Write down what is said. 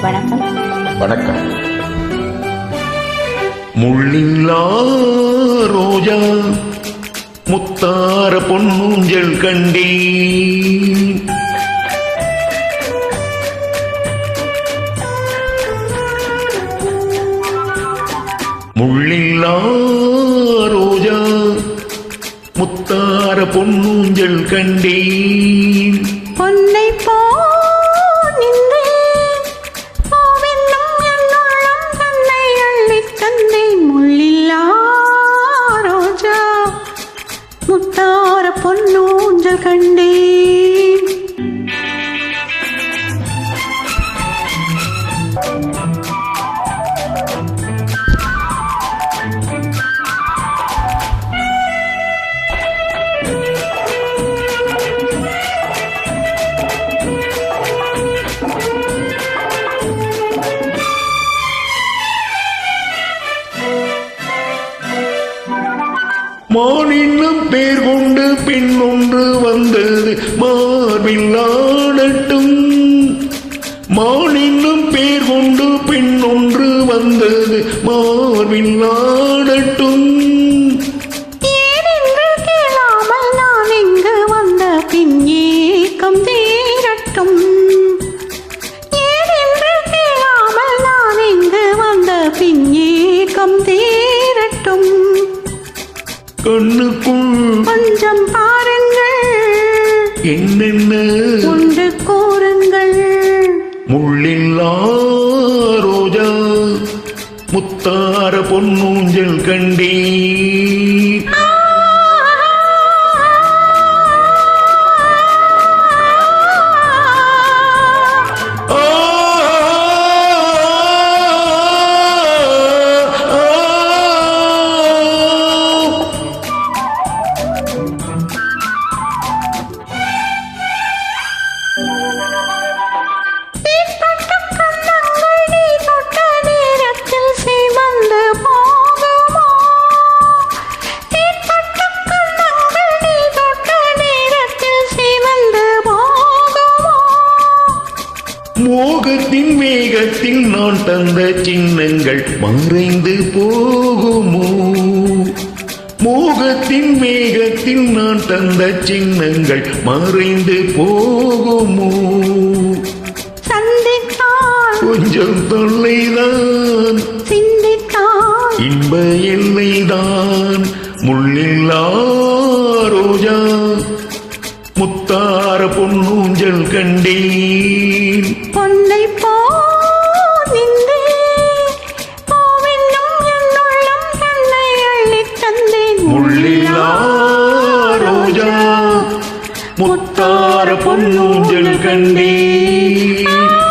வணக்கம். வணக்கம். முள்ளில்லா ரோஜா முத்தார பொன்னூஞ்சல் கண்டே, முள்ளில்லா ரோஜா முத்தார பொன்னூஞ்சல் கண்டேன். பொன்னை போ முத்தார பொன்னூஞ்சல் கண்டேன். மானின்னும் பேர் கொண்டு பெண் ஒன்று வந்தது மார்பில் ஆடட்டும். மானின்னும் பேர் கொண்டு பெண் ஒன்று வந்தது மார்பில் ஆடட்டும். ஏனென்று கேளாமல் நான் இங்கு வந்த பின் ஏக்கம் தீரட்டும். ஏனென்று கேளாமல் நான் இங்கு வந்த பின் ஏக்கம் தீரட்டும். கண்ணுக்குள் கொஞ்சம் பாருங்கள், என்னென்ன ஒன்று கூறுங்கள். முள்ளில்லா ரோஜா முத்தார பொன்னூஞ்சல் கண்டேன். மோகத்தின் வேகத்தில் நான் தந்த சின்னங்கள் மறைந்து போகுமோ? மோகத்தின் வேகத்தில் நான் தந்த சின்னங்கள் மறைந்து போகுமோ? சந்தித்தால் கொஞ்சம் தொல்லைதான், சிந்தித்தால் இன்ப எல்லைதான். முள்ளில்லா ரோஜா முத்தார பொன்னூஞ்சல் கண்டேன். பொன்னை போ என்னுள்ளம் தன்னை அள்ளித் தந்தேன். முள்ளில்லா ரோஜா முத்தார பொன்னூஞ்சல் கண்டேன்.